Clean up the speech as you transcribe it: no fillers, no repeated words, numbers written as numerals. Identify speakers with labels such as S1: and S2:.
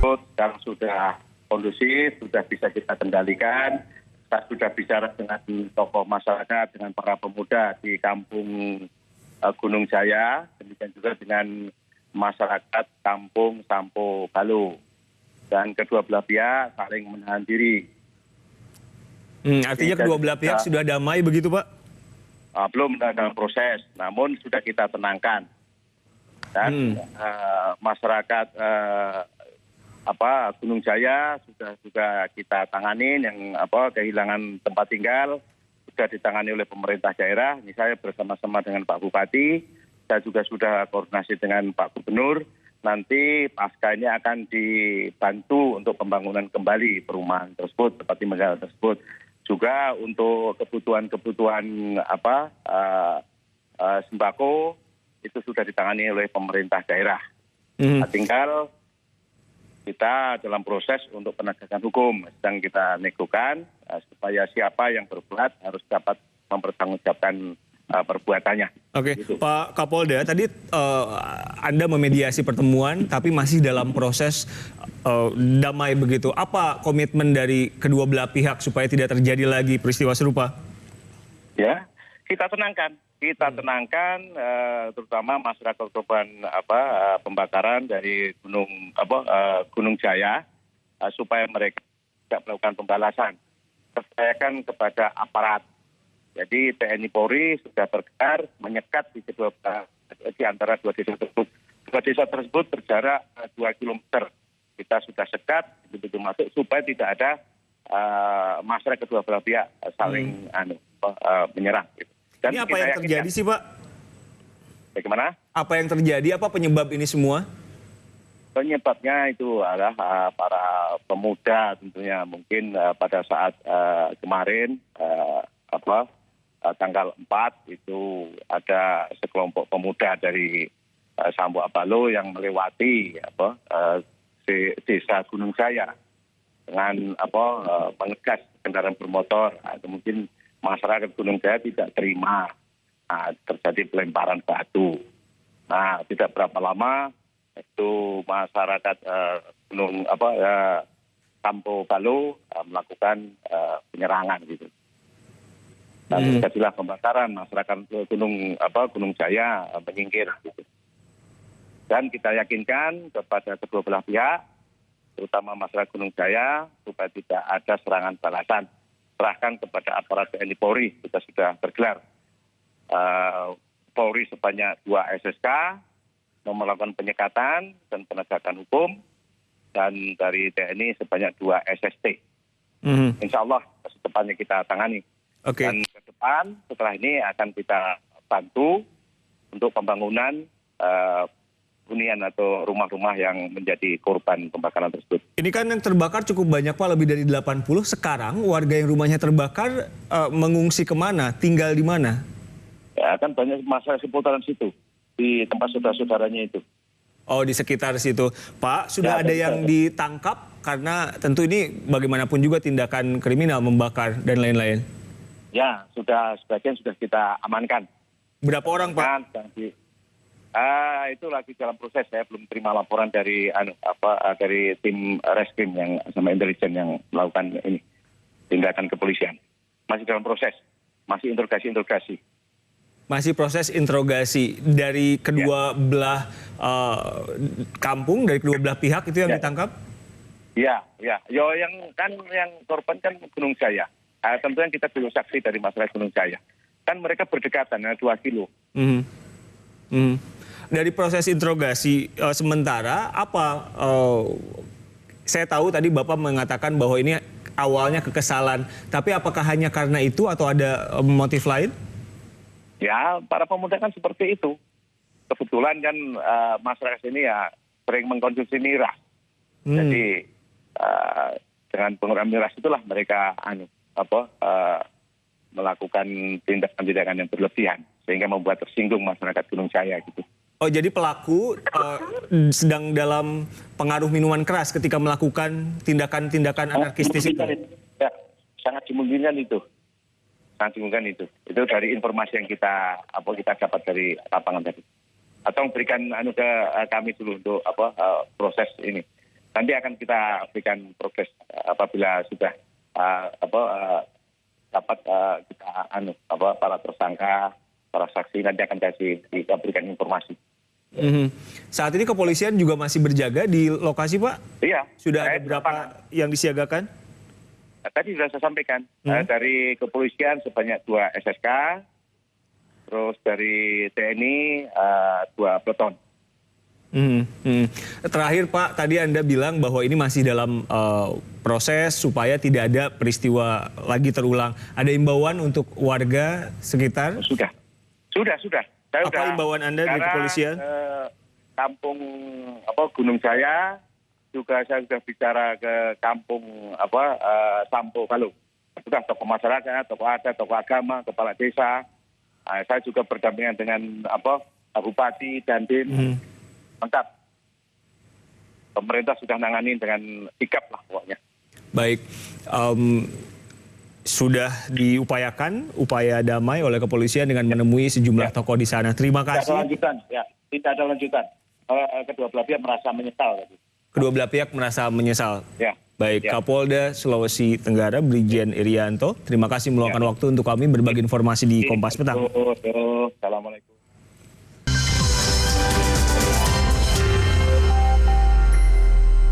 S1: sekarang sudah kondusif, sudah bisa kita kendalikan. Kita sudah bicara dengan tokoh masyarakat, dengan para pemuda di kampung Gunung Jaya, demikian juga dengan masyarakat kampung Sampo Balu. Dan kedua belah pihak saling menahan diri.
S2: Artinya kedua belah pihak sudah damai begitu, Pak?
S1: Belum dalam proses, namun sudah kita tenangkan. Dan masyarakat Gunung Jaya sudah juga kita tangani, yang kehilangan tempat tinggal sudah ditangani oleh pemerintah daerah. Ini saya bersama-sama dengan Pak Bupati, saya juga sudah koordinasi dengan Pak Gubernur. Nanti pasca ini akan dibantu untuk pembangunan kembali perumahan tersebut, tempat tinggal tersebut. Juga untuk kebutuhan sembako itu sudah ditangani oleh pemerintah daerah. Nah, tinggal kita dalam proses untuk penegakan hukum sedang kita negokan supaya siapa yang berbuat harus dapat mempertanggungjawabkan perbuatannya.
S2: Oke,
S1: gitu.
S2: Pak Kapolda, tadi Anda memediasi pertemuan tapi masih dalam proses damai begitu. Apa komitmen dari kedua belah pihak supaya tidak terjadi lagi peristiwa serupa?
S1: Ya, kita tenangkan. Terutama masyarakat korban pembakaran dari Gunung Jaya supaya mereka tidak melakukan pembalasan. Percayakan kepada aparat. Jadi TNI Polri sudah bergerak menyekat di antara dua desa tersebut. Dua desa tersebut berjarak 2 kilometer. Kita sudah sekat begitu masuk supaya tidak ada masyarakat kedua belah pihak saling menyerang. Gitu. Dan
S2: ini apa yang terjadi sih, Pak?
S1: Bagaimana?
S2: Apa yang terjadi? Apa penyebab ini semua?
S1: Penyebabnya itu adalah para pemuda tentunya. Mungkin pada saat kemarin tanggal 4 itu ada sekelompok pemuda dari Sampo Balu yang melewati desa Gunung Jaya dengan mengegas kendaraan bermotor. Mungkin masyarakat Gunung Jaya tidak terima, terjadi pelemparan batu. Nah, tidak berapa lama itu masyarakat Sampo Balu melakukan penyerangan gitu. Dan terjadilah pembakaran, masyarakat Gunung Jaya menyingkir gitu. Dan kita yakinkan kepada kedua belah pihak, terutama masyarakat Gunung Jaya, supaya tidak ada serangan balasan. Serahkan kepada aparat TNI Polri, kita sudah bergelar. Polri sebanyak 2 SSK, melakukan penyekatan dan penegakan hukum, dan dari TNI sebanyak 2 SST. Insya Allah secepatnya kita tangani.
S2: Okay.
S1: Dan ke depan setelah ini akan kita bantu untuk pembangunan hunian atau rumah-rumah yang menjadi korban pembakaran tersebut.
S2: Ini kan yang terbakar cukup banyak, Pak, lebih dari 80. Sekarang warga yang rumahnya terbakar mengungsi kemana? Tinggal di mana?
S1: Ya, kan banyak masalah seputaran situ, di tempat saudara-saudaranya itu.
S2: Oh, di sekitar situ. Pak, sudah ada yang ditangkap? Karena tentu ini bagaimanapun juga tindakan kriminal, membakar dan lain-lain.
S1: Ya, sebagian sudah kita amankan.
S2: Berapa orang, Pak?
S1: Itu lagi dalam proses. Saya belum terima laporan dari dari tim Reskrim yang sama intelijen yang melakukan ini tindakan kepolisian. Masih dalam proses, masih interogasi.
S2: Masih proses interogasi dari kedua belah kampung, dari kedua belah pihak itu yang ditangkap?
S1: Iya. Yang korban kan Gunung Jaya. Tentunya kita dulu saksi dari masyarakat Gunung Jaya. Kan mereka berdekatan 2 kilo.
S2: Dari proses interogasi sementara saya tahu tadi Bapak mengatakan bahwa ini awalnya kekesalan, tapi apakah hanya karena itu atau ada motif lain?
S1: Ya, para pemuda kan seperti itu. Kebetulan kan masyarakat ini ya sering mengkonsumsi miras. Jadi dengan penggunaan miras itulah mereka melakukan tindakan-tindakan yang berlebihan sehingga membuat tersinggung masyarakat Gunung Jaya gitu.
S2: Oh, jadi pelaku sedang dalam pengaruh minuman keras ketika melakukan tindakan-tindakan anarkistis itu?
S1: Ya, sangat dimungkinkan itu. Itu dari informasi yang kita dapat dari lapangan tadi. Atau berikan ke kami dulu untuk proses ini. nanti akan kita berikan progres apabila sudah dapat kita para tersangka, para saksi nanti akan kita berikan informasi.
S2: Saat ini kepolisian juga masih berjaga di lokasi, Pak?
S1: Iya.
S2: Sudah ada berapa yang disiagakan?
S1: Tadi sudah saya sampaikan, dari kepolisian sebanyak 2 SSK, terus dari TNI 2 peleton.
S2: Terakhir Pak, tadi Anda bilang bahwa ini masih dalam proses supaya tidak ada peristiwa lagi terulang. Ada imbauan untuk warga sekitar?
S1: Sudah. Saya
S2: Apa imbauan Anda dari kepolisian?
S1: Kampung Gunung Jaya, juga saya sudah bicara ke kampung Sampo Kalung. Sudah tokoh masyarakat, tokoh adat, tokoh agama, kepala desa. Saya juga berdampingan dengan Bupati, Dandim. Lengkap. Pemerintah sudah nangani dengan sikap lah pokoknya.
S2: Baik. Sudah diupayakan upaya damai oleh kepolisian dengan menemui sejumlah tokoh di sana. Terima kasih.
S1: Tidak ada lanjutan. Kedua belah pihak merasa menyesal.
S2: Kedua belah pihak merasa menyesal.
S1: Ya.
S2: Baik, Kapolda Sulawesi Tenggara Brigjen Irianto, terima kasih meluangkan waktu untuk kami berbagi informasi di Kompas Petang.
S1: Assalamualaikum.